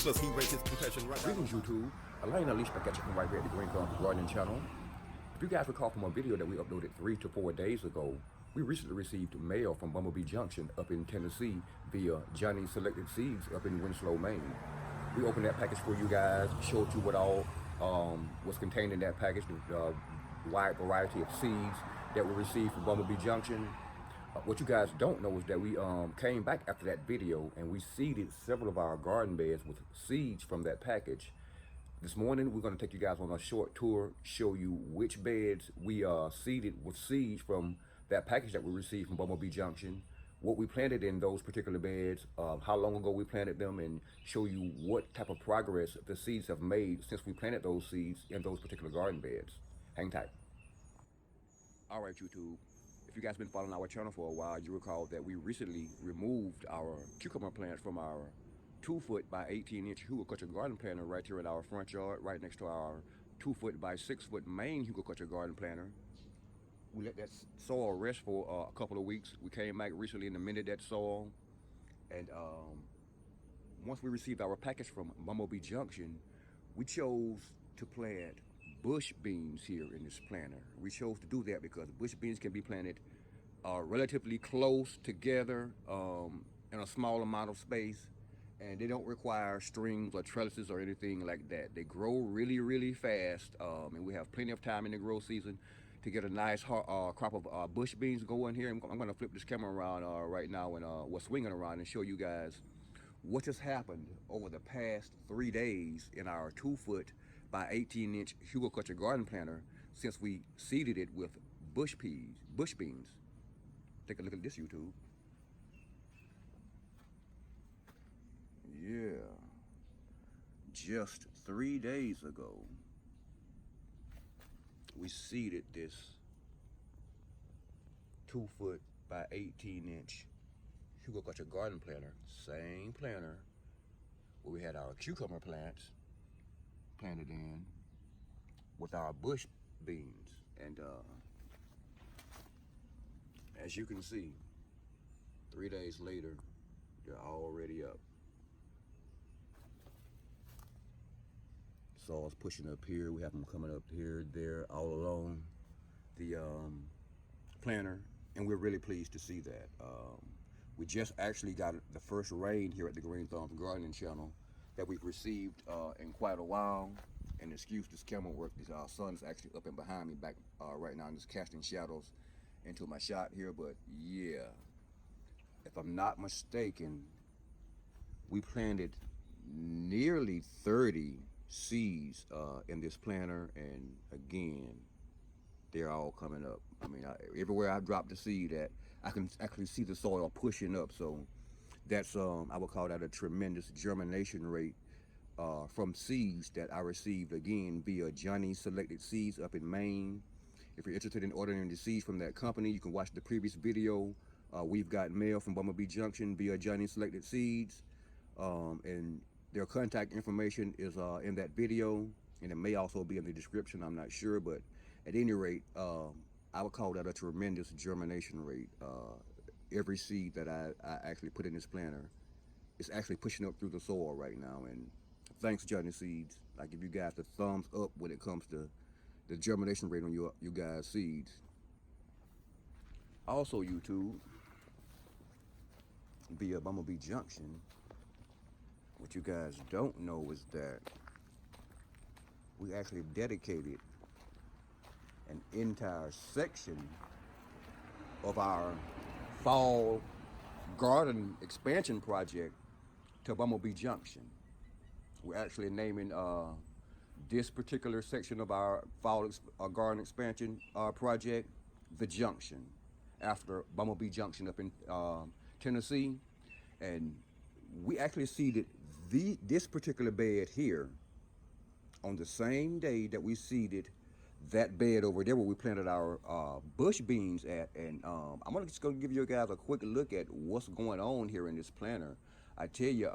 Plus, he rates his compassion right now. Greetings, YouTube. Elaine Alicia back at you from right here at the Green Thumb Gardening channel. If you guys recall from a video that we uploaded 3 to 4 days ago, we recently received mail from Bumble Junction up in Tennessee via Johnny Selected Seeds up in Winslow, Maine. We opened that package for you guys, showed you what all was contained in that package, the wide variety of seeds that we received from Bumble Junction. What you guys don't know is that we came back after that video and we seeded several of our garden beds with seeds from that package. This morning we're going to take you guys on a short tour, show you which beds we seeded with seeds from that package that we received from Bumble Junction, what we planted in those particular beds, how long ago we planted them, and show you what type of progress the seeds have made since we planted those seeds in those particular garden beds. Hang tight. All right, YouTube. If you guys been following our channel for a while, you recall that we recently removed our cucumber plants from our 2-foot by 18-inch hugelkultur garden planter right here in our front yard, right next to our 2-foot by 6-foot main hugelkultur garden planter. We let that soil rest for a couple of weeks. We came back recently and amended that soil. And once we received our package from Bumble Junction, we chose to plant bush beans here in this planter. We chose to do that because bush beans can be planted relatively close together in a small amount of space, and they don't require strings or trellises or anything like that. They grow really, really fast, and we have plenty of time in the grow season to get a nice crop of bush beans going here. I'm going to flip this camera around right now and we're swinging around and show you guys what has happened over the past 3 days in our 2-foot by 18-inch hugelkultur garden planter since we seeded it with bush beans. Take a look at this, YouTube. Yeah, just 3 days ago, we seeded this 2-foot by 18-inch hugelkultur garden planter, same planter where we had our cucumber plants planted in with our bush beans. And as you can see, 3 days later, they're already up. Soil's pushing up here. We have them coming up here, there, all along the planter, and we're really pleased to see that. We just actually got the first rain here at the Green Thumb Gardening channel that we've received in quite a while. And excuse this camera work, our sun is actually up and behind me back right now and just casting shadows into my shot here. But yeah, if I'm not mistaken, we planted nearly 30 seeds in this planter, and again, they're all coming up. I mean, everywhere I drop the seed at, I can actually see the soil pushing up. So that's I would call that a tremendous germination rate from seeds that I received again via Johnny Selected Seeds up in Maine. If you're interested in ordering the seeds from that company, you can watch the previous video. We've got mail from Bumble Junction via Johnny Selected Seeds, and their contact information is in that video, and it may also be in the description. I'm not sure, but at any rate, I would call that a tremendous germination rate. Every seed that I actually put in this planter is actually pushing up through the soil right now, and thanks, Johnny Seeds. I give you guys the thumbs up when it comes to the germination rate on you guys' seeds. Also, YouTube, via Bumble Junction, what you guys don't know is that we actually dedicated an entire section of our fall garden expansion project to Bumble Junction. We're actually naming this particular section of our fall garden expansion project the Junction, after Bumble Junction up in Tennessee. And we actually seeded this particular bed here on the same day that we seeded that bed over there where we planted our bush beans at. And I'm just gonna give you guys a quick look at what's going on here in this planter. I tell you,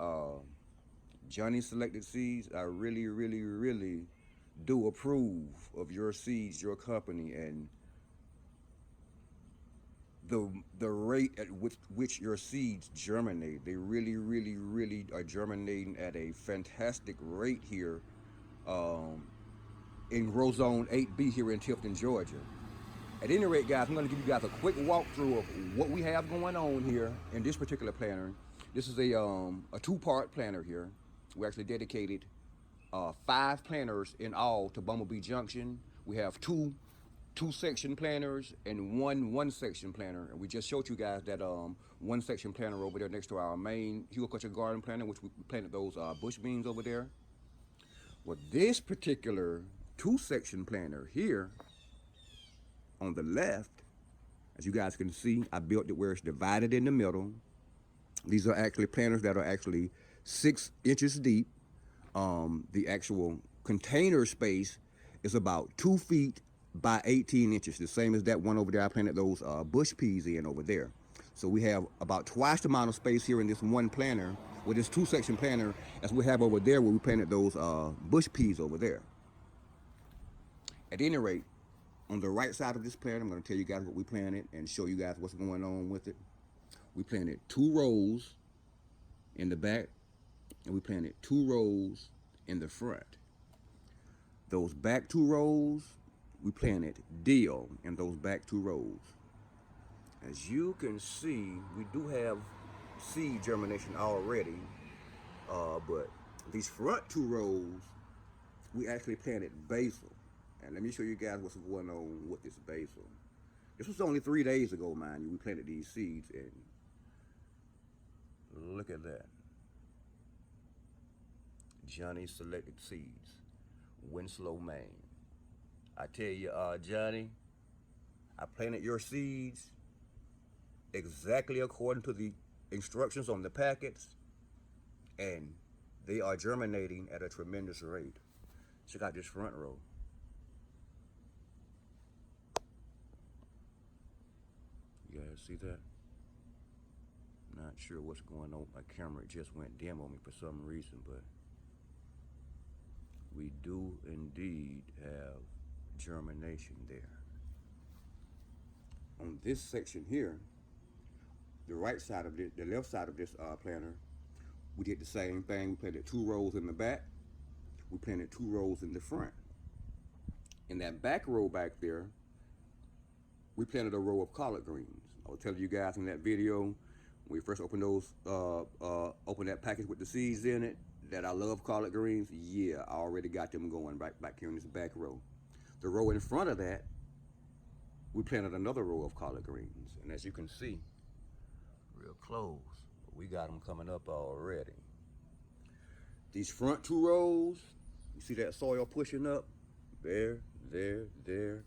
Johnny Selected Seeds, I really, really, really do approve of your seeds, your company, and the rate at which your seeds germinate. They really are germinating at a fantastic rate here um, in Grow Zone 8B here in Tifton, Georgia. At any rate, guys, I'm going to give you guys a quick walkthrough of what we have going on here in this particular planter. This is a two-part planter here. We actually dedicated 5 planters in all to Bumblebee Junction. We have two section planters and one section planter, and we just showed you guys that one section planter over there next to our main horticulture garden planter, which we planted those bush beans over there. Well, this particular two section planter here on the left, as you guys can see, I built it where it's divided in the middle. These are actually planters that are actually 6 inches deep. The actual container space is about 2 feet by 18 inches, the same as that one over there I planted those bush peas in over there. So we have about twice the amount of space here in this one planter, with this two section planter, as we have over there where we planted those bush peas over there. At any rate, on the right side of this planter, I'm going to tell you guys what we planted and show you guys what's going on with it. We planted 2 rows in the back, and we planted 2 rows in the front. Those back 2 rows, we planted deal in those back 2 rows. As you can see, we do have seed germination already, but these front 2 rows, we actually planted basil. And let me show you guys what's going on with this basil. This was only 3 days ago, mind you, we planted these seeds, and look at that. Johnny Selected Seeds, Winslow, Maine. I tell you, Johnny, I planted your seeds exactly according to the instructions on the packets, and they are germinating at a tremendous rate. Check out this front row. You guys see that? Not sure what's going on with my camera. It just went dim on me for some reason, but we do indeed have germination there. On this section here, the right side of it, the left side of this planter, we did the same thing. We planted 2 rows in the back. We planted 2 rows in the front. In that back row back there, we planted a row of collard greens. I was telling you guys in that video, when we first opened opened that package with the seeds in it, that I love collard greens. Yeah, I already got them going right back here in this back row. The row in front of that, we planted another row of collard greens. And as you can see, real close, we got them coming up already. These front 2 rows, you see that soil pushing up? There, and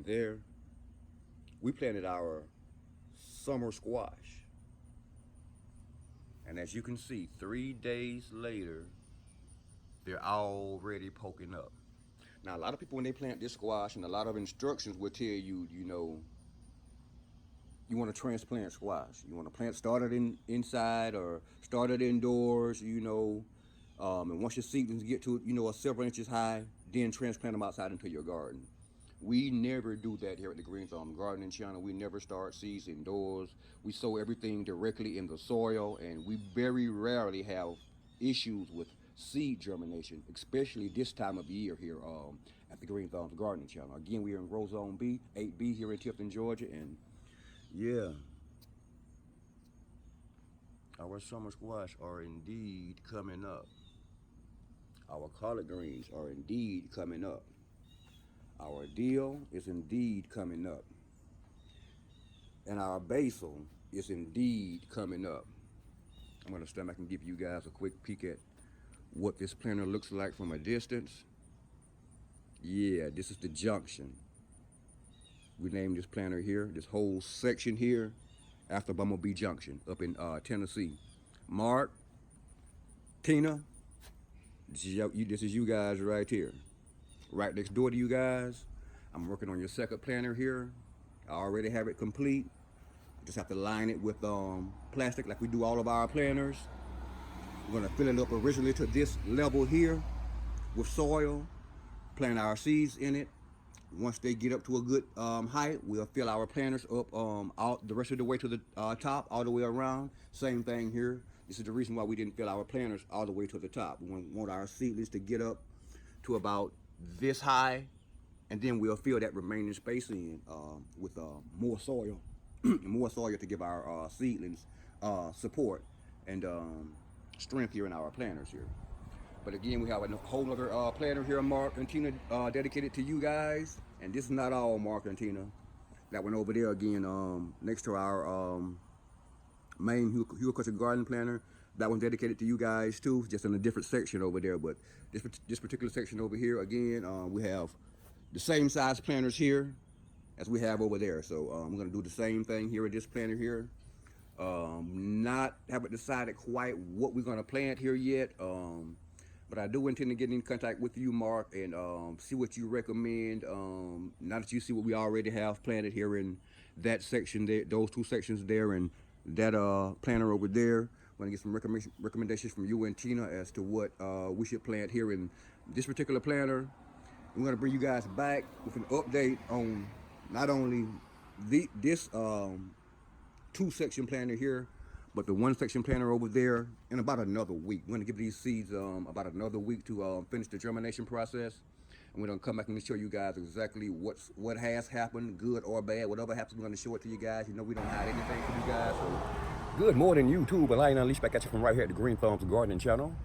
there. We planted our summer squash. And as you can see, 3 days later, they're already poking up. Now, a lot of people, when they plant this squash, and a lot of instructions will tell you, you know, you want to transplant squash. You want to start it inside or start it indoors, you know. And once your seedlings get to, you know, several inches high, then transplant them outside into your garden. We never do that here at the Green Thumb Gardening Channel. We never start seeds indoors. We sow everything directly in the soil, and we very rarely have issues with seed germination, especially this time of year here at the Green Thumbs Gardening Channel. Again, we are in Grow Zone 8B here in Tifton, Georgia, and yeah, our summer squash are indeed coming up. Our collard greens are indeed coming up. Our dill is indeed coming up. And our basil is indeed coming up. I'm going to stand back and give you guys a quick peek at what this planter looks like from a distance. Yeah, this is the Junction. We named this planter here, this whole section here, after Bumblebee Junction up in Tennessee. Mark, Tina, this is you guys right here. Right next door to you guys. I'm working on your second planter here. I already have it complete. Just have to line it with plastic like we do all of our planters. We're gonna fill it up originally to this level here with soil, plant our seeds in it. Once they get up to a good height, we'll fill our planters up all the rest of the way to the top, all the way around. Same thing here. This is the reason why we didn't fill our planters all the way to the top. We want our seedlings to get up to about this high, and then we'll fill that remaining space in with more soil, more soil to give our seedlings support and strength here in our planters here. But again, we have a whole other planter here, Mark and Tina, dedicated to you guys. And this is not all, Mark and Tina. That one over there again, next to our main horticulture garden planter. That one's dedicated to you guys too, just in a different section over there. But this particular section over here, again, we have the same size planters here as we have over there. So we're gonna do the same thing here with this planter here. Haven't decided quite what we're gonna plant here yet. But I do intend to get in contact with you, Mark, and see what you recommend. Now that you see what we already have planted here in that section there, those two sections there, and that planter over there. I'm gonna get some recommendations from you and Tina as to what we should plant here in this particular planter. We're gonna bring you guys back with an update on not only this two-section planter here, but the one-section planter over there in about another week. We're gonna give these seeds about another week to finish the germination process. And we're gonna come back and show you guys exactly what has happened, good or bad. Whatever happens, we're gonna show it to you guys. You know we don't hide anything from you guys. So good morning, YouTube. Lion Unleashed back at you from right here at the Green Thumbs Gardening Channel.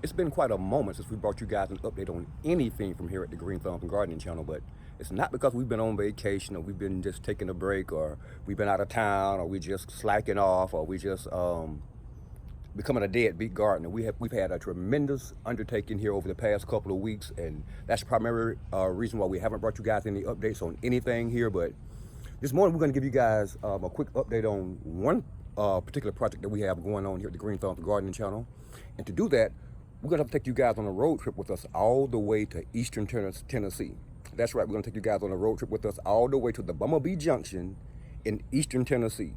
It's been quite a moment since we brought you guys an update on anything from here at the Green Thumbs Gardening Channel, but it's not because we've been on vacation or we've been just taking a break or we've been out of town or we just slacking off or we just becoming a deadbeat gardener. We've had a tremendous undertaking here over the past couple of weeks, and that's the primary reason why we haven't brought you guys any updates on anything here. But this morning we're going to give you guys a quick update on one particular project that we have going on here at the Green Thumbs Gardening Channel. And to do that, we're going to take you guys on a road trip with us all the way to Eastern Tennessee. That's right, we're going to take you guys on a road trip with us all the way to the Bumble Junction in Eastern Tennessee.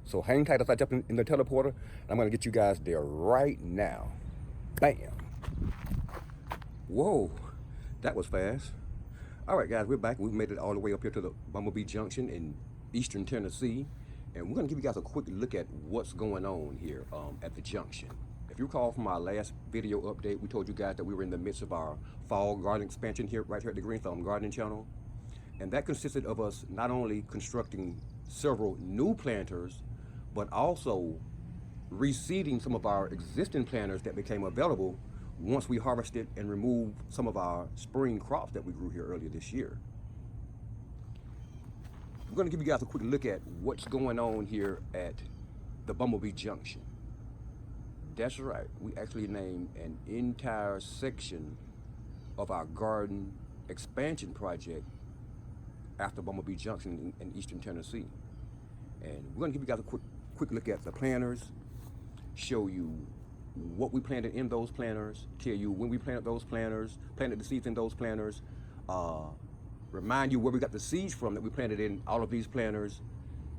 So hang tight as I jump in the teleporter, and I'm going to get you guys there right now. Bam. Whoa, that was fast. All right, guys, we're back. We've made it all the way up here to the Bumble Junction in Eastern Tennessee. And we're going to give you guys a quick look at what's going on here at the junction. If you recall from our last video update, we told you guys that we were in the midst of our fall garden expansion here, right here at the Green Thumb Gardening Channel. And that consisted of us not only constructing several new planters, but also reseeding some of our existing planters that became available once we harvested and removed some of our spring crops that we grew here earlier this year. We're going to give you guys a quick look at what's going on here at the Bumblebee Junction. That's right, we actually named an entire section of our garden expansion project after Bumblebee Junction in Eastern Tennessee. And we're going to give you guys a quick look at the planters, show you what we planted in those planters, tell you when we planted those planters, planted the seeds in those planters, remind you where we got the seeds from that we planted in all of these planters,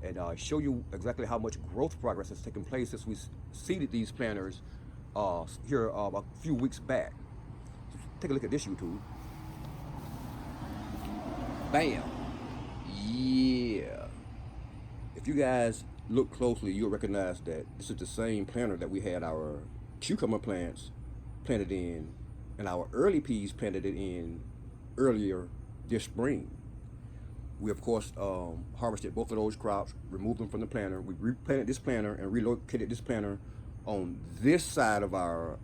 and show you exactly how much growth progress has taken place since we seeded these planters here a few weeks back. Take a look at this, YouTube. Bam. Yeah. If you guys look closely, you'll recognize that this is the same planter that we had our cucumber plants planted in and our early peas planted it in earlier this spring. We, of course, harvested both of those crops, removed them from the planter. We replanted this planter and relocated this planter on this side of our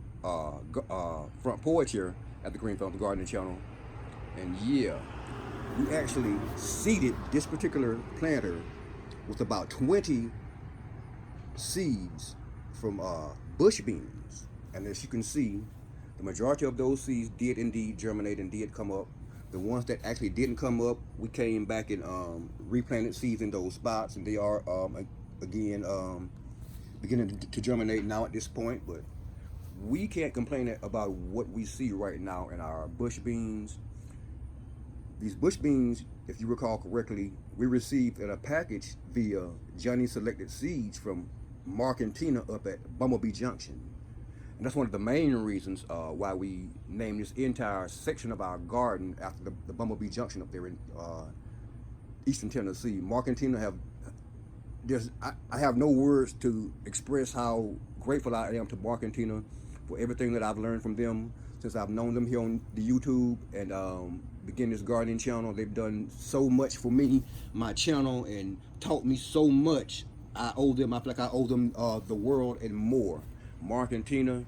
front porch here at the Green Thumbs Gardening Channel. And yeah, we actually seeded this particular planter with about 20 seeds from bush beans. And as you can see, the majority of those seeds did indeed germinate and did come up. The ones that actually didn't come up, we came back and replanted seeds in those spots, and they are again beginning to germinate now at this point. But we can't complain about what we see right now in our bush beans. These bush beans, if you recall correctly, we received in a package via Johnny Selected Seeds from Mark and Tina up at Bumblebee Junction. And that's one of the main reasons why we named this entire section of our garden after the Bumblebee Junction up there in Eastern Tennessee. Mark and Tina have I have no words to express how grateful I am to Mark and Tina for everything that I've learned from them since I've known them here on the YouTube and begin this gardening channel. They've done so much for me, my channel, and taught me so much. I owe them. I feel like I owe them the world and more. Mark and Tina,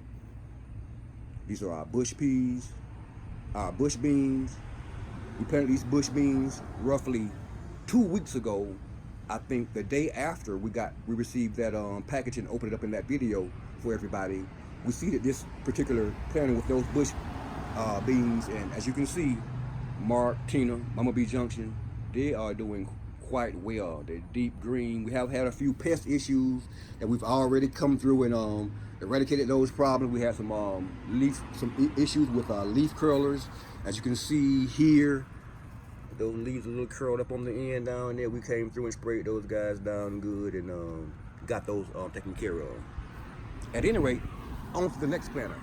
these are our bush peas, our bush beans. We planted these bush beans roughly 2 weeks ago. I think the day after we received that package and opened it up in that video for everybody. We seeded this particular planting with those bush beans, and as you can see, Mark, Tina, Bumblebee Junction, they are doing quite well. They're deep green. We have had a few pest issues that we've already come through and eradicated those problems. We had some issues with leaf curlers. As you can see here, those leaves are a little curled up on the end down there. We came through and sprayed those guys down good and got those taken care of. At any rate, on to the next planter.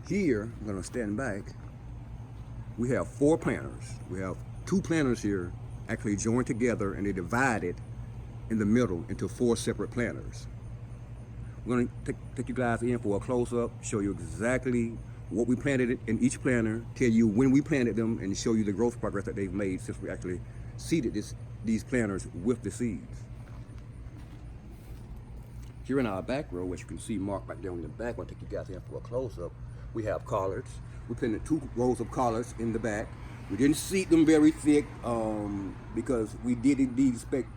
Here, I'm gonna stand back. We have 4 planters. We have 2 planters here actually joined together, and they divided in the middle into 4 separate planters. We're gonna take you guys in for a close-up, show you exactly what we planted in each planter, tell you when we planted them, and show you the growth progress that they've made since we actually seeded these planters with the seeds. Here in our back row, as you can see marked back there on the back, I'll take you guys in for a close-up. We have collards. We planted 2 rows of collards in the back. We didn't seed them very thick because we did indeed expect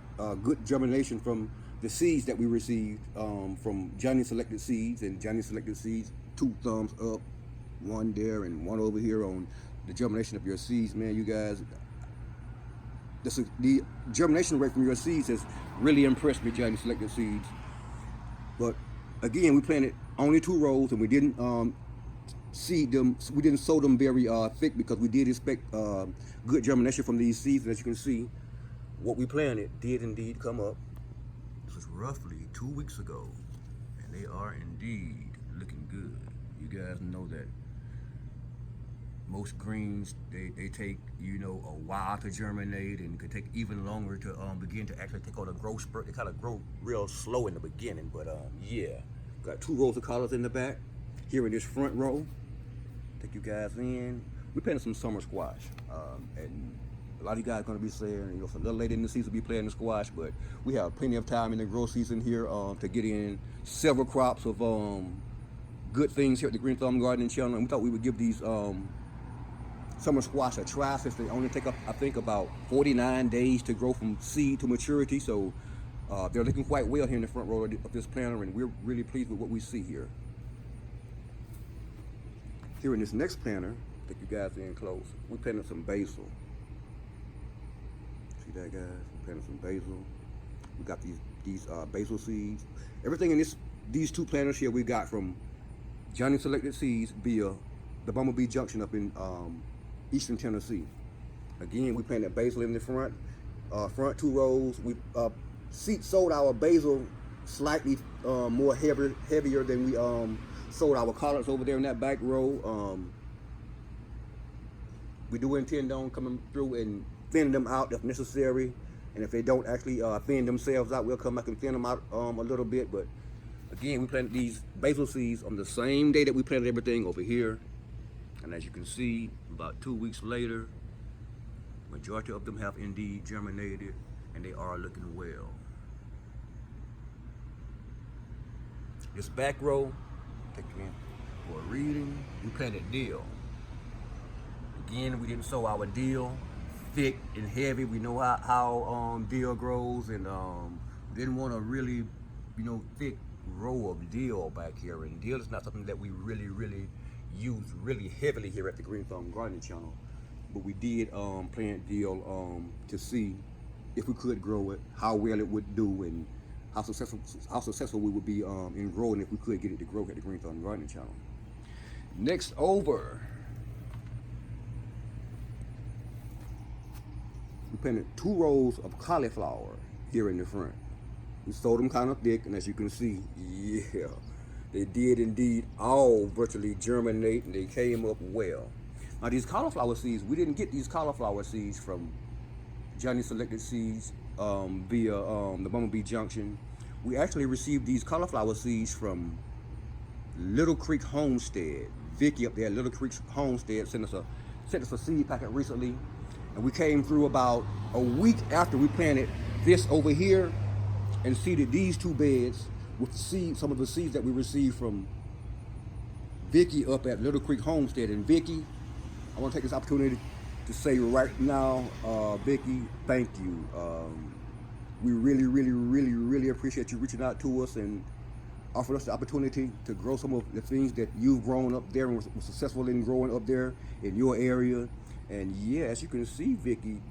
good germination from the seeds that we received from Johnny Selected Seeds. And Johnny Selected Seeds, 2 thumbs up, 1 there and 1 over here on the germination of your seeds. Man, you guys, the germination rate from your seeds has really impressed me, Johnny Selected Seeds. But again, we planted only 2 rows, and we didn't seed them. We didn't sow them very thick because we did expect good germination from these seeds. And as you can see, what we planted did indeed come up. This was roughly 2 weeks ago, and they are indeed looking good. You guys know that most greens, they take, you know, a while to germinate, and could take even longer to begin to actually take on a growth spurt. They kind of grow real slow in the beginning, but yeah. Got 2 rows of collards in the back. Here in this front row, take you guys in. We planted some summer squash, and a lot of you guys are going to be saying, you know, it's a little late in the season to be planting squash, but we have plenty of time in the growth season here to get in several crops of good things here at the Green Thumb Gardening Channel. And we thought we would give these summer squash a try, since they only take up, I think, about 49 days to grow from seed to maturity. So they're looking quite well here in the front row of this planter, and we're really pleased with what we see here. Here in this next planter, take you guys in close. We planted some basil. See that, guys? We planted some basil. We got these basil seeds. Everything in these 2 planters here we got from Johnny Selected Seeds via the Bumblebee Junction up in Eastern Tennessee. Again, we planted basil in the front 2 rows. We sold our basil slightly more heavier than we sold our collards over there in that back row. We do intend on coming through and thinning them out if necessary, and if they don't actually thin themselves out, we'll come back and thin them out a little bit. But again, we planted these basil seeds on the same day that we planted everything over here, and as you can see, about 2 weeks later, majority of them have indeed germinated, and they are looking well. This back row, take you in for a reading. We planted dill. Again, we didn't sow our dill thick and heavy. We know how dill grows, and didn't want a really, you know, thick row of dill back here. And dill is not something that we really use really heavily here at the Green Thumb Gardening Channel. But we did plant dill to see if we could grow it, how well it would do, and how successful we would be in growing if we could get it to grow at the Green Thumb Gardening Channel. Next over, we planted 2 rows of cauliflower here in the front. We sowed them kind of thick, and as you can see, yeah, they did indeed all virtually germinate, and they came up well. Now these cauliflower seeds, we didn't get these cauliflower seeds from Johnny Selected Seeds via the Bumblebee Junction. We actually received these cauliflower seeds from Little Creek Homestead. Vicky up there at Little Creek Homestead sent us a seed packet recently, and we came through about a week after we planted this over here and seeded these 2 beds with seeds, some of the seeds that we received from Vicky up at Little Creek Homestead. And Vicky, I want to take this opportunity to say right now, Vicky, thank you. We really appreciate you reaching out to us and offered us the opportunity to grow some of the things that you've grown up there and was successful in growing up there in your area. And yeah, as you can see, Vicky,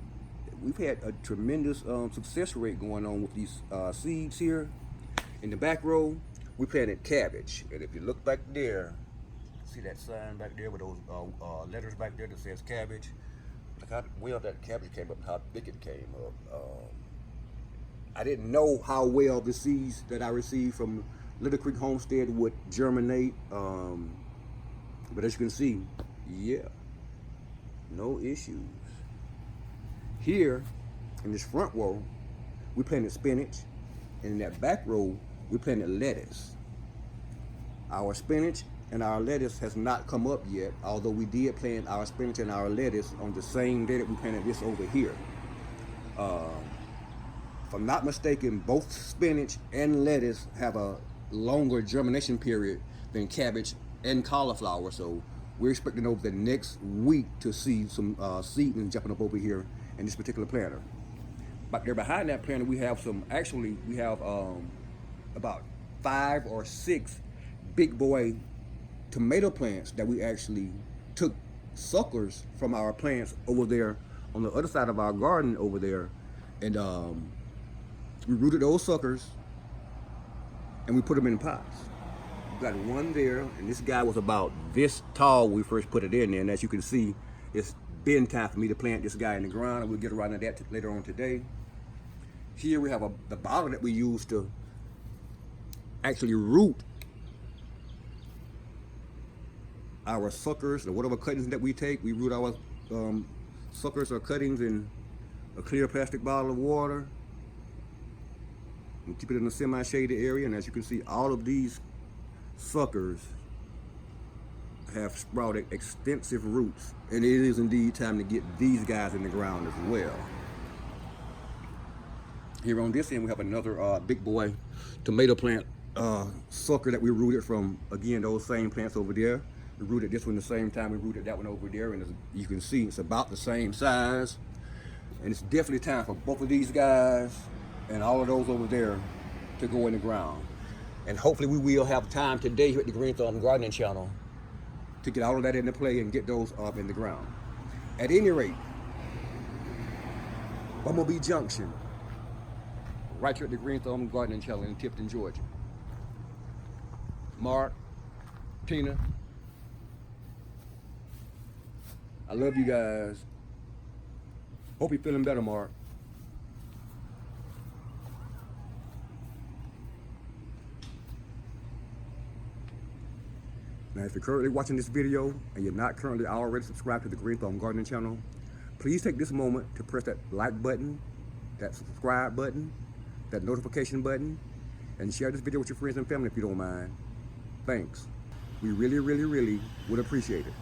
we've had a tremendous success rate going on with these seeds here. In the back row, we planted cabbage. And if you look back there, see that sign back there with those letters back there that says cabbage? Look how well that cabbage came up and how thick it came up. I didn't know how well the seeds that I received from Little Creek Homestead would germinate. But as you can see, yeah, no issues. Here, in this front row, we planted spinach, and in that back row, we planted lettuce. Our spinach and our lettuce has not come up yet, although we did plant our spinach and our lettuce on the same day that we planted this over here. If I'm not mistaken, both spinach and lettuce have a longer germination period than cabbage and cauliflower, so we're expecting over the next week to see some seedlings jumping up over here in this particular planter. Back there behind that planter, we have about 5 or 6 big boy tomato plants that we actually took suckers from our plants over there on the other side of our garden over there, and we rooted those suckers and we put them in pots. We got one there, and this guy was about this tall when we first put it in there, and as you can see, it's been time for me to plant this guy in the ground, and we'll get around to that later on today. Here we have the bottle that we use to actually root our suckers or whatever cuttings that we take. We root our suckers or cuttings in a clear plastic bottle of water and keep it in a semi-shaded area. And as you can see, all of these suckers have sprouted extensive roots, and it is indeed time to get these guys in the ground as well. Here on this end, we have another big boy tomato plant sucker that we rooted from, again, those same plants over there. We rooted this one the same time we rooted that one over there, and as you can see, it's about the same size. And it's definitely time for both of these guys and all of those over there to go in the ground. And hopefully we will have time today here at the Green Thumb Gardening Channel to get all of that into play and get those up in the ground. At any rate, Bumblebee Junction, right here at the Green Thumb Gardening Channel in Tifton, Georgia. Mark, Tina, I love you guys. Hope you're feeling better, Mark. Now, if you're currently watching this video and you're not currently already subscribed to the Green Thumb Gardening Channel, please take this moment to press that like button, that subscribe button, that notification button, and share this video with your friends and family if you don't mind. Thanks. We really would appreciate it.